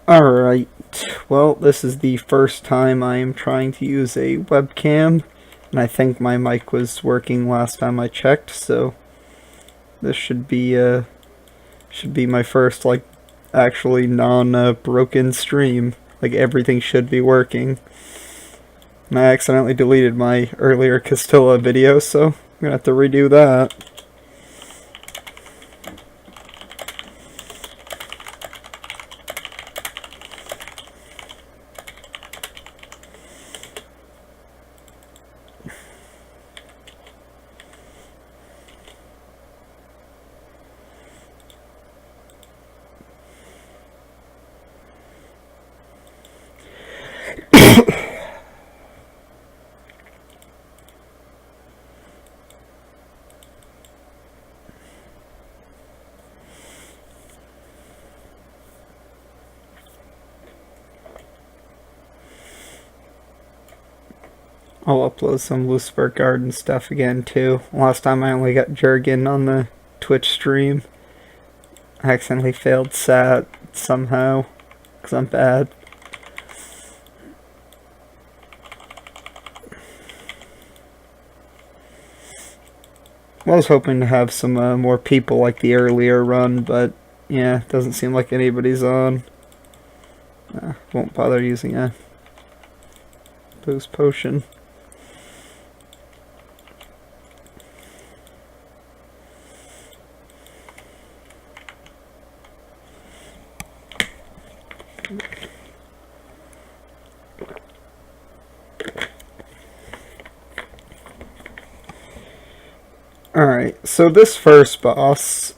Alright, well, this is the first time I am trying to use a webcam, and I think my mic was working last time I checked, so this should be my first, like, actually non-broken stream. Like, everything should be working. And I accidentally deleted my earlier Castilla video, so I'm gonna have to redo that. I'll upload some Lucifer Garden stuff again too. Last time I only got Jurgen on the Twitch stream. I accidentally failed SAT somehow, because I'm bad. I was hoping to have some more people like the earlier run, but yeah, doesn't seem like anybody's on. Won't bother using a boost potion. Alright, so this first boss,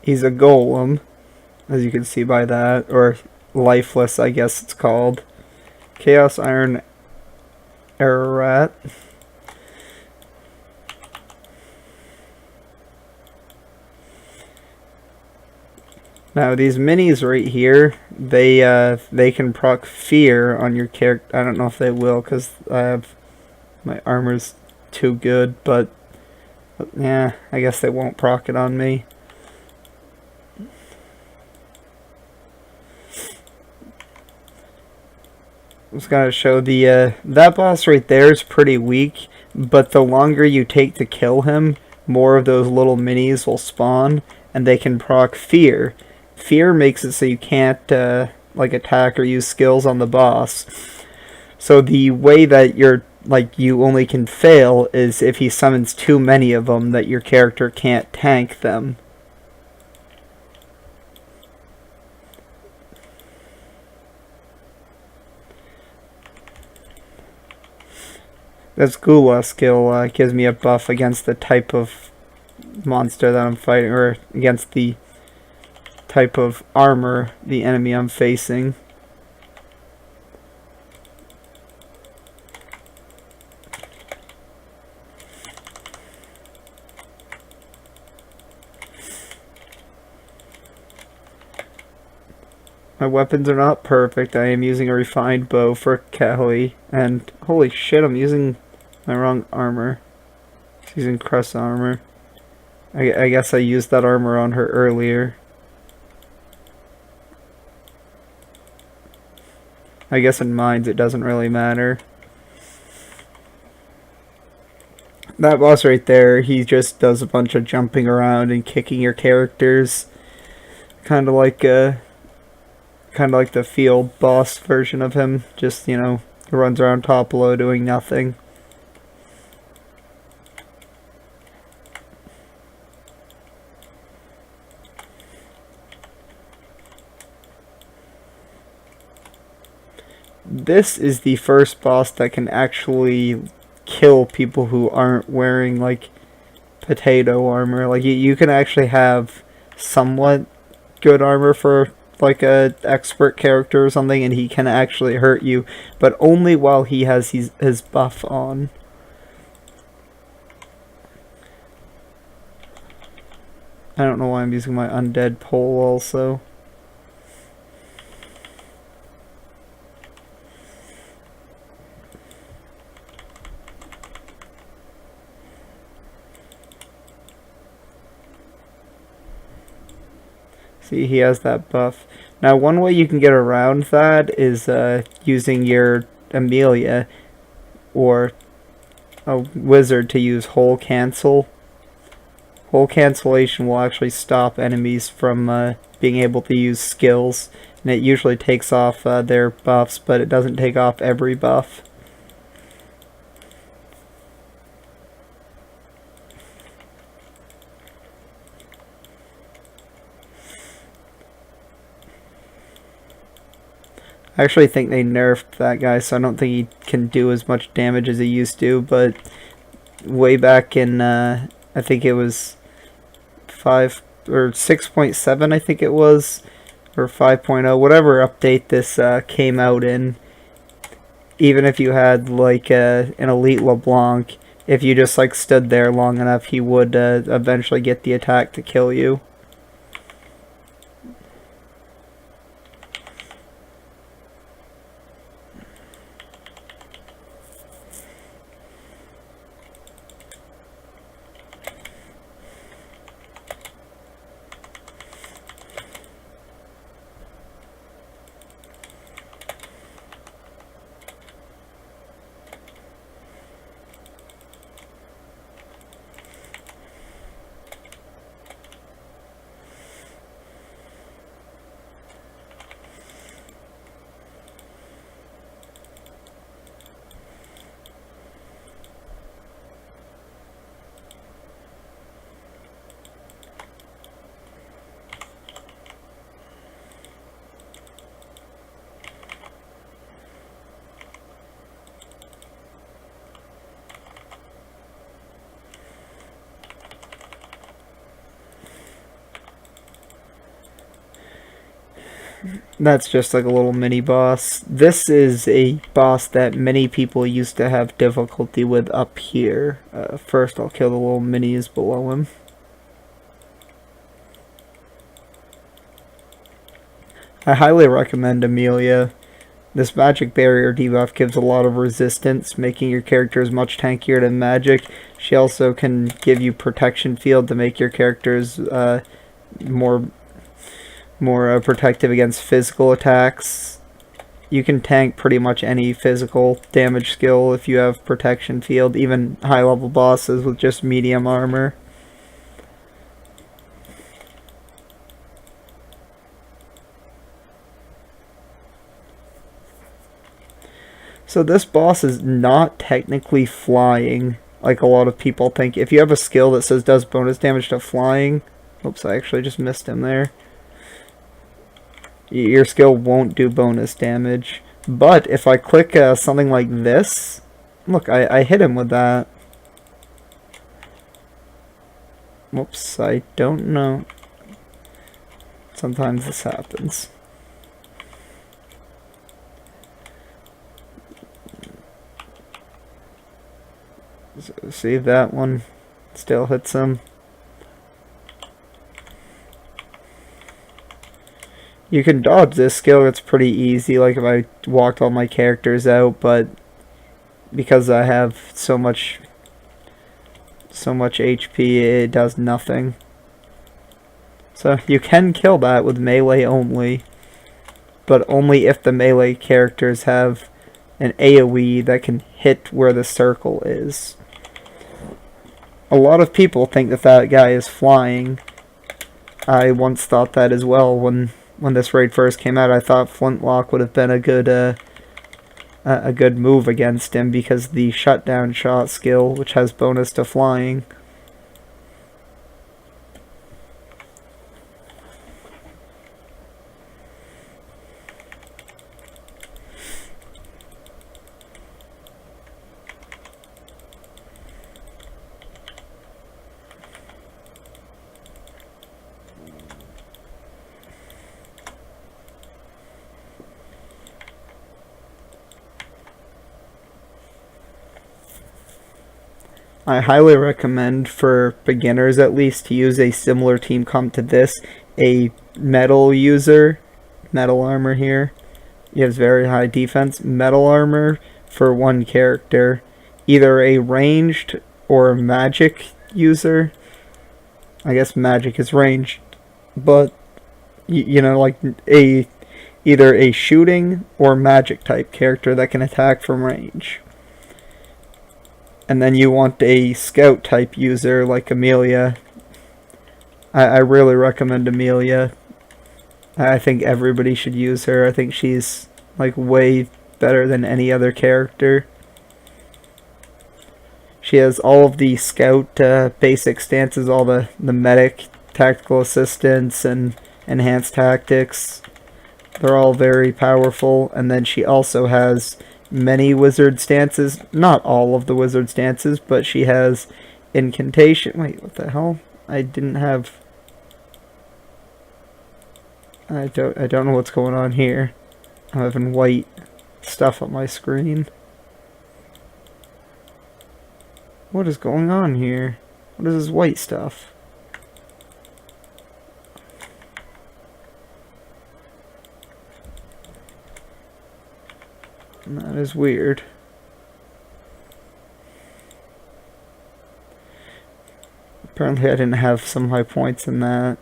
he's a golem, as you can see by that, or lifeless, I guess it's called. Chaos Iron Ararat. Now these minis right here, they can proc fear on your character. I don't know if they will, because I have my armor's too good, but yeah, I guess they won't proc it on me. I'm just gonna show the that boss right there is pretty weak, but the longer you take to kill him, more of those little minis will spawn, and they can proc fear. Fear makes it so you can't like attack or use skills on the boss. So the way that you only can fail is if he summons too many of them that your character can't tank them. This Gula skill gives me a buff against the type of monster that I'm fighting, or against the type of armor the enemy I'm facing. My weapons are not perfect. I am using a refined bow for Kelly, and holy shit, I'm using my wrong armor. She's using crest armor. I guess I used that armor on her earlier. I guess in mines it doesn't really matter. That boss right there, he just does a bunch of jumping around and kicking your characters. Kind of like the field boss version of him. Just, you know, runs around top low doing nothing. This is the first boss that can actually kill people who aren't wearing, like, potato armor. Like, you can actually have somewhat good armor for, like, a expert character or something, and he can actually hurt you, but only while he has his buff on. I don't know why I'm using my undead pole also. See, he has that buff. Now, one way you can get around that is using your Amelia or a wizard to use Whole Cancel. Whole Cancellation will actually stop enemies from being able to use skills, and it usually takes off their buffs, but it doesn't take off every buff. I actually think they nerfed that guy, so I don't think he can do as much damage as he used to, but way back in, I think it was 5 or 6.7, I think it was, or 5.0, whatever update this came out in, even if you had like an elite LeBlanc, if you just like stood there long enough, he would eventually get the attack to kill you. That's just like a little mini boss. This is a boss that many people used to have difficulty with up here. First I'll kill the little minis below him. I highly recommend Amelia. This magic barrier debuff gives a lot of resistance, making your characters much tankier than magic. She also can give you protection field to make your characters more protective against physical attacks. You can tank pretty much any physical damage skill if you have protection field, even high level bosses with just medium armor. So this boss is not technically flying like a lot of people think. If you have a skill that says does bonus damage to flying, oops, I actually just missed him there. Your skill won't do bonus damage. But if I click something like this, look, I hit him with that. Whoops, I don't know. Sometimes this happens. So, see, that one still hits him. You can dodge this skill, it's pretty easy, like if I walked all my characters out, but because I have so much HP, it does nothing. So you can kill that with melee only, but only if the melee characters have an AoE that can hit where the circle is. A lot of people think that that guy is flying. I once thought that as well when this raid first came out. I thought Flintlock would have been a good move against him because the shutdown shot skill, which has bonus to flying. I highly recommend, for beginners at least, to use a similar team comp to this. A metal user, metal armor here. He has very high defense. Metal armor for one character. Either a ranged or a magic user. I guess magic is ranged, but you know, like a either a shooting or magic type character that can attack from range. And then you want a scout type user like Amelia. I really recommend Amelia. I think everybody should use her. I think she's like way better than any other character. She has all of the scout basic stances, all the medic, tactical assistance, and enhanced tactics. They're all very powerful. And then she also has many wizard stances. Not all of the wizard stances, but she has incantation. Wait, what the hell? I didn't have... I don't know what's going on here. I'm having white stuff on my screen. What is going on here? What is this white stuff? That is weird. Apparently I didn't have some high points in that.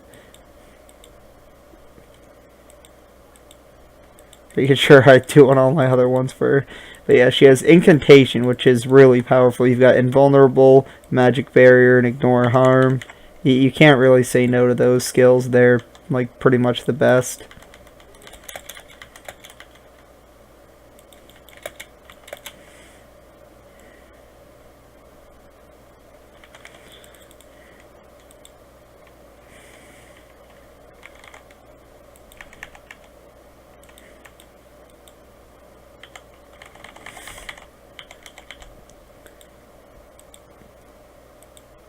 Making sure I do on all my other ones for her. But yeah, she has Incantation, which is really powerful. You've got Invulnerable, Magic Barrier, and Ignore Harm. You can't really say no to those skills. They're like pretty much the best.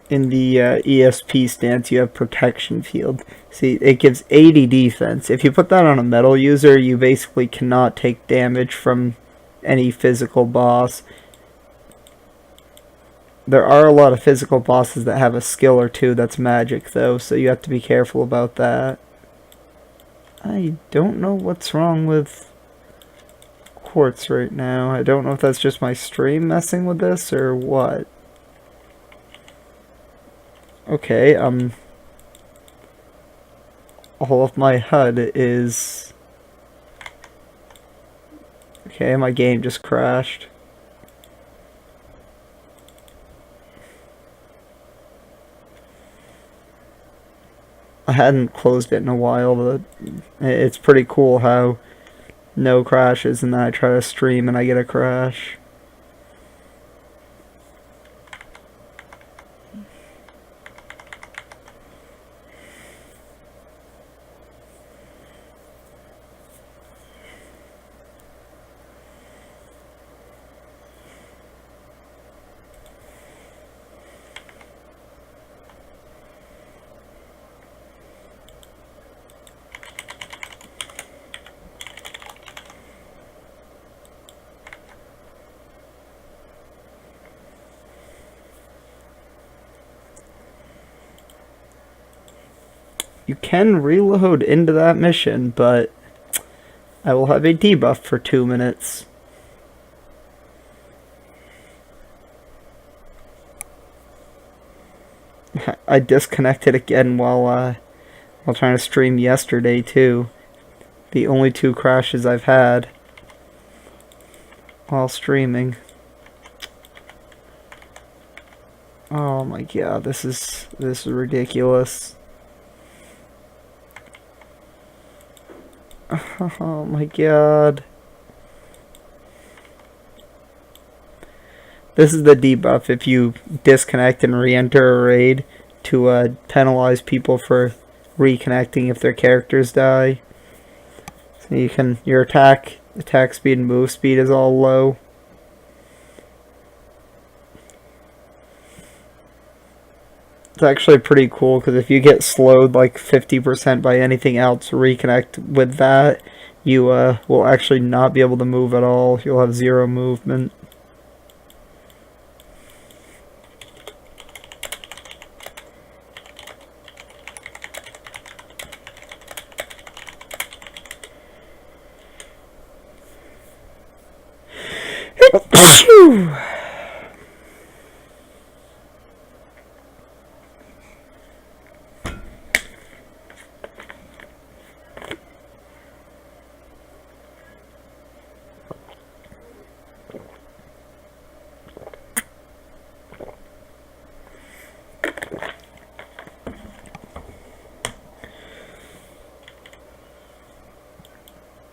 In the ESP stance, you have Protection Field. See, it gives 80 defense. If you put that on a metal user, you basically cannot take damage from any physical boss. There are a lot of physical bosses that have a skill or two that's magic, though, so you have to be careful about that. I don't know what's wrong with Quartz right now. I don't know if that's just my stream messing with this or what. Okay, all of my HUD is... Okay, my game just crashed. I hadn't closed it in a while, but it's pretty cool how no crashes and then I try to stream and I get a crash. You can reload into that mission, but I will have a debuff for 2 minutes. I disconnected again while trying to stream yesterday too. The only 2 crashes I've had while streaming. Oh my god, this is ridiculous. Oh my god. This is the debuff if you disconnect and re-enter a raid to penalize people for reconnecting if their characters die. So you can, your attack speed and move speed is all low. It's actually pretty cool because if you get slowed like 50% by anything else, reconnect with that, you will actually not be able to move at all. You'll have 0 movement.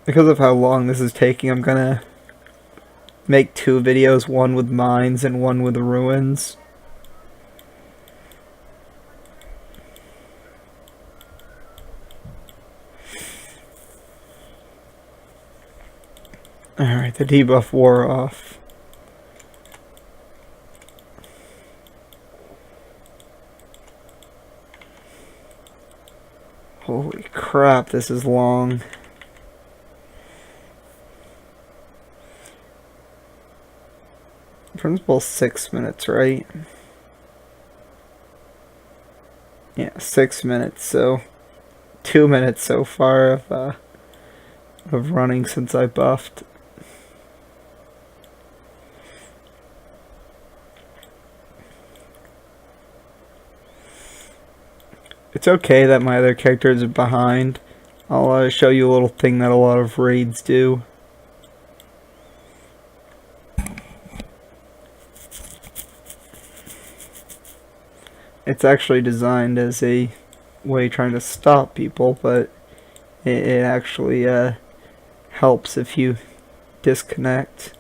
Because of how long this is taking, I'm gonna make 2 videos, one with mines and one with ruins. Alright, the debuff wore off. Holy crap, this is long. Principal 6 minutes, right? Yeah, 6 minutes, so 2 minutes so far of running since I buffed. It's okay that my other characters are behind. I'll show you a little thing that a lot of raids do. It's actually designed as a way trying to stop people, but it actually helps if you disconnect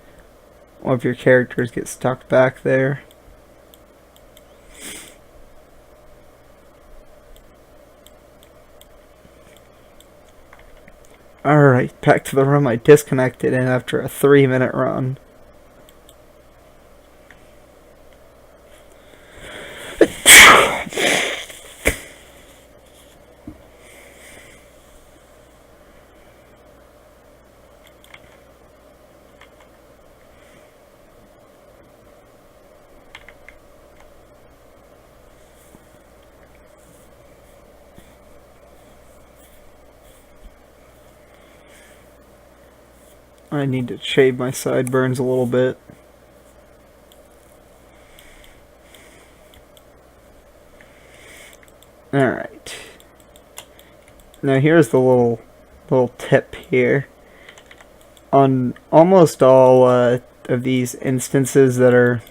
or if your characters get stuck back there. Alright, back to the room I disconnected in after a 3-minute run. I need to shave my sideburns a little bit. Alright. Now here's the little tip here. On almost all of these instances that are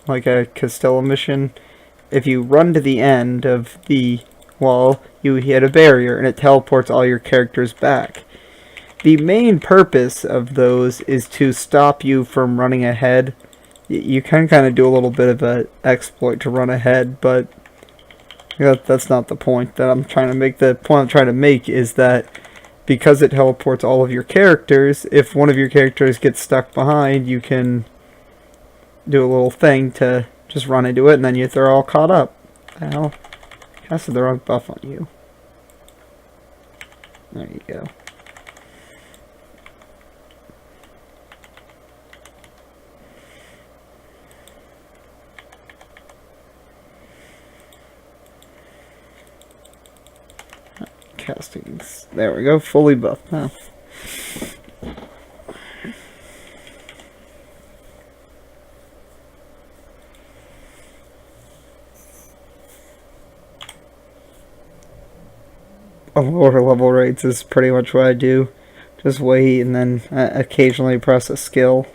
like a Castilla mission, if you run to the end of the wall, you hit a barrier and it teleports all your characters back. The main purpose of those is to stop you from running ahead. You can kind of do a little bit of an exploit to run ahead, but that's not the point that I'm trying to make. The point I'm trying to make is that because it teleports all of your characters, if one of your characters gets stuck behind, you can do a little thing to just run into it, and then they're all caught up. Hell, casted the wrong buff on you. There you go. Castings. There we go, fully buffed now. Lower level raids is pretty much what I do. Just wait and then occasionally press a skill.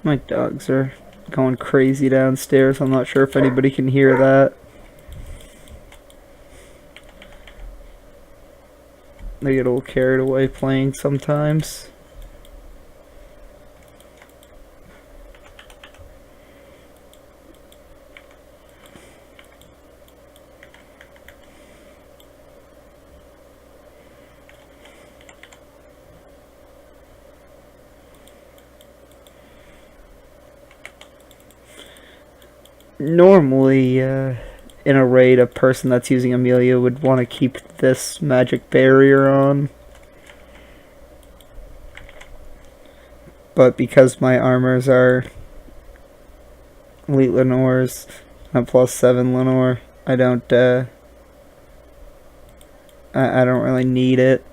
My dogs are going crazy downstairs. I'm not sure if anybody can hear that. They get a little carried away playing sometimes. Normally, in a raid, a person that's using Amelia would want to keep this magic barrier on. But because my armors are Elite Lenore's and +7 Lenore, I don't really need it.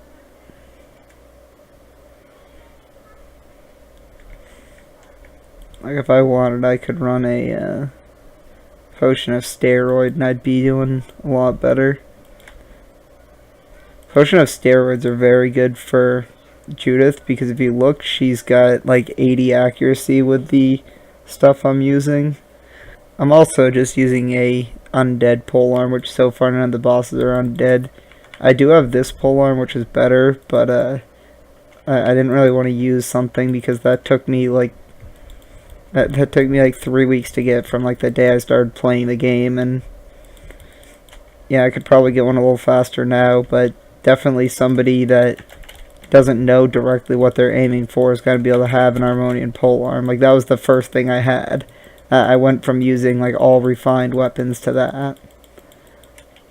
Like if I wanted, I could run a potion of steroid and I'd be doing a lot better. Potion of steroids are very good for Judith because if you look, she's got like 80 accuracy with the stuff I'm using. I'm also just using a undead polearm, which so far none of the bosses are undead. I do have this polearm, which is better, but I didn't really want to use something because that took me like 3 weeks to get from like the day I started playing the game, and yeah, I could probably get one a little faster now, but definitely somebody that doesn't know directly what they're aiming for is going to be able to have an Harmonian polearm. Like that was the first thing I had. I went from using like all refined weapons to that. I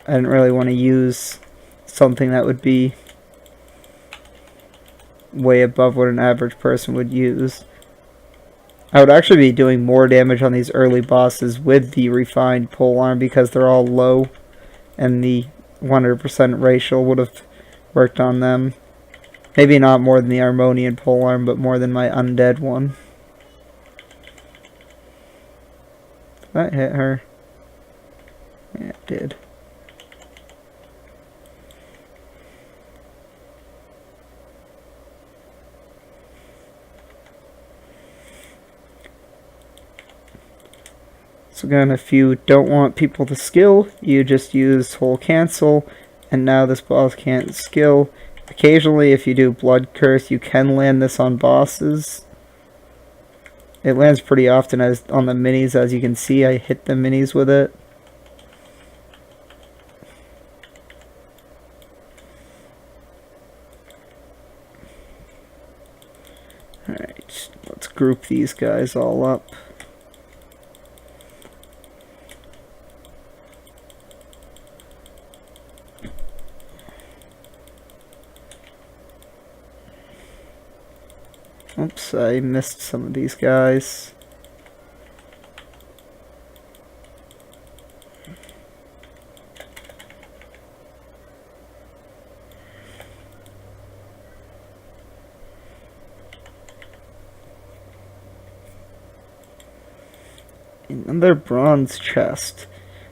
didn't really want to use something that would be way above what an average person would use. I would actually be doing more damage on these early bosses with the refined polearm because they're all low, and the 100% racial would have worked on them. Maybe not more than the Harmonian polearm, but more than my undead one. That hit her. Yeah, it did. So again, if you don't want people to skill, you just use whole cancel, and now this boss can't skill. Occasionally, if you do Blood Curse, you can land this on bosses. It lands pretty often as on the minis, as you can see. I hit the minis with it. Alright, let's group these guys all up. Oops, I missed some of these guys. Another bronze chest.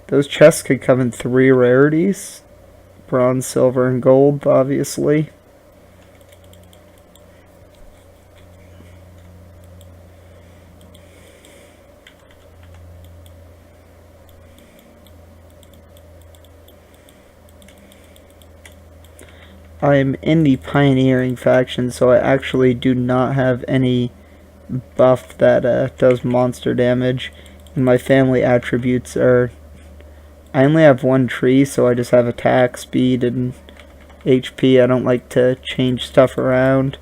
Those chests could come in 3 rarities. Bronze, silver, and gold, obviously. I'm in the pioneering faction, so I actually do not have any buff that does monster damage. And my family attributes are... I only have 1 tree, so I just have attack, speed, and HP. I don't like to change stuff around.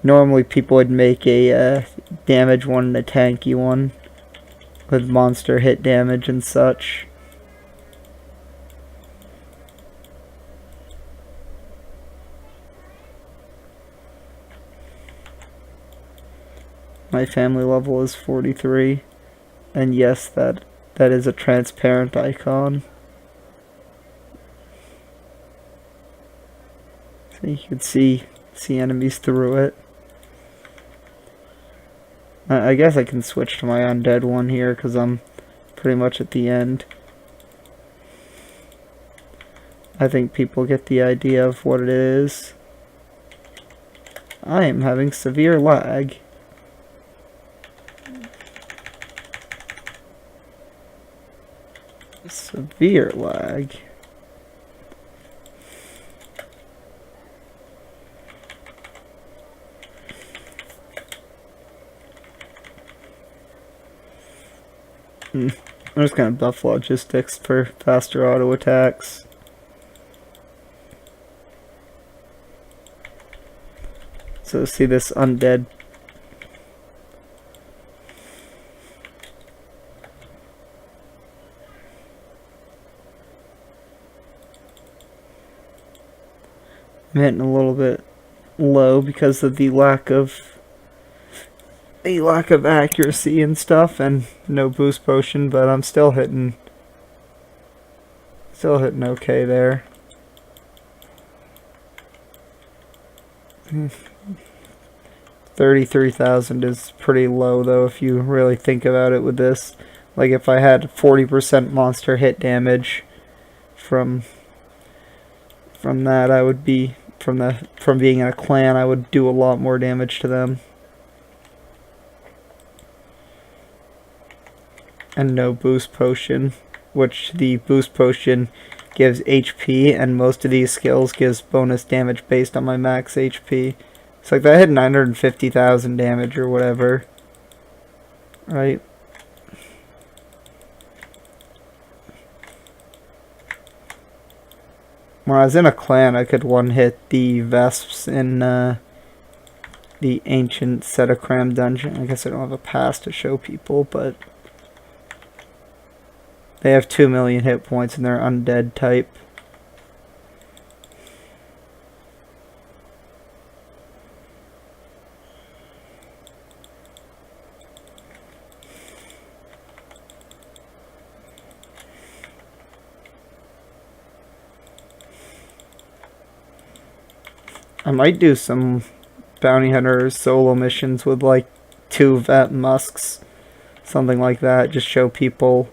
Normally people would make a damage one and a tanky one with monster hit damage and such. My family level is 43, and yes, that is a transparent icon. So you can see enemies through it. I guess I can switch to my undead one here because I'm pretty much at the end. I think people get the idea of what it is. I am having severe lag. Severe lag. I'm just gonna buff logistics for faster auto attacks. So see this undead. I'm hitting a little bit low because of the lack of accuracy and stuff, and no boost potion, but I'm still hitting okay there. 33,000 is pretty low, though, if you really think about it with this. Like, if I had 40% monster hit damage from that, I would be... From being in a clan, I would do a lot more damage to them. And no boost potion, which the boost potion gives HP, and most of these skills gives bonus damage based on my max HP. So like that hit 950,000 damage or whatever, right? When I was in a clan, I could one-hit the Vesps in the ancient Setacram dungeon. I guess I don't have a pass to show people, but they have 2 million hit points and they're undead type. I might do some bounty hunter solo missions with like 2 vet musks, something like that. Just show people,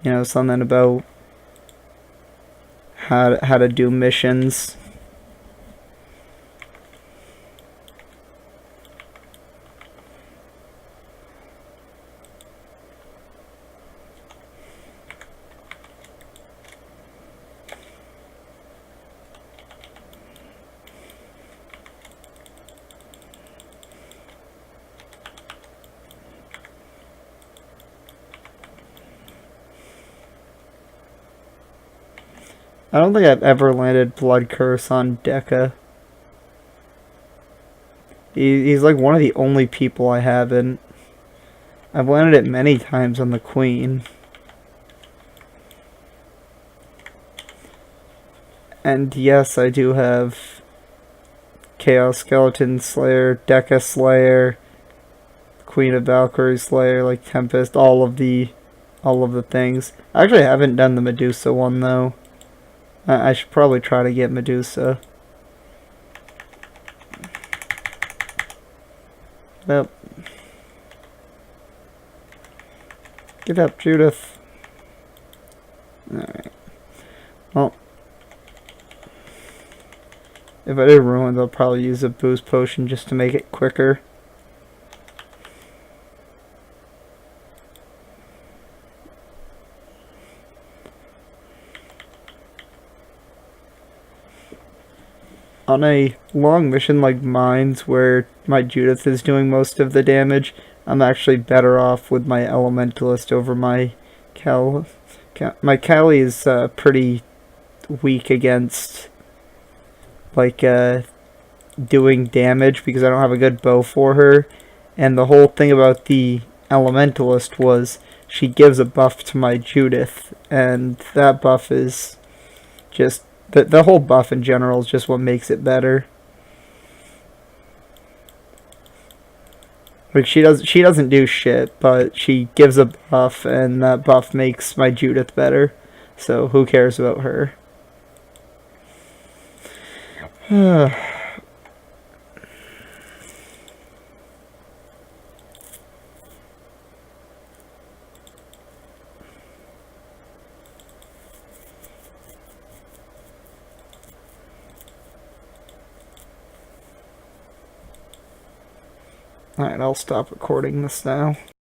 you know, something about how to do missions. I don't think I've ever landed Blood Curse on Deca. He's like one of the only people I haven't. I've landed it many times on the Queen. And yes, I do have Chaos Skeleton Slayer, Deca Slayer, Queen of Valkyrie Slayer, like Tempest, all of the things. I actually haven't done the Medusa one though. I should probably try to get Medusa. Yep. Get up, Judith. Alright. Well, if I do ruins, I'll probably use a boost potion just to make it quicker. On a long mission like mine's, where my Judith is doing most of the damage, I'm actually better off with my Elementalist over my Cal. My Callie is pretty weak against like doing damage because I don't have a good bow for her. And the whole thing about the Elementalist was she gives a buff to my Judith, and that buff is just the whole buff in general is just what makes it better. Like she doesn't do shit, but she gives a buff, and that buff makes my Judith better. So who cares about her? Alright, I'll stop recording this now.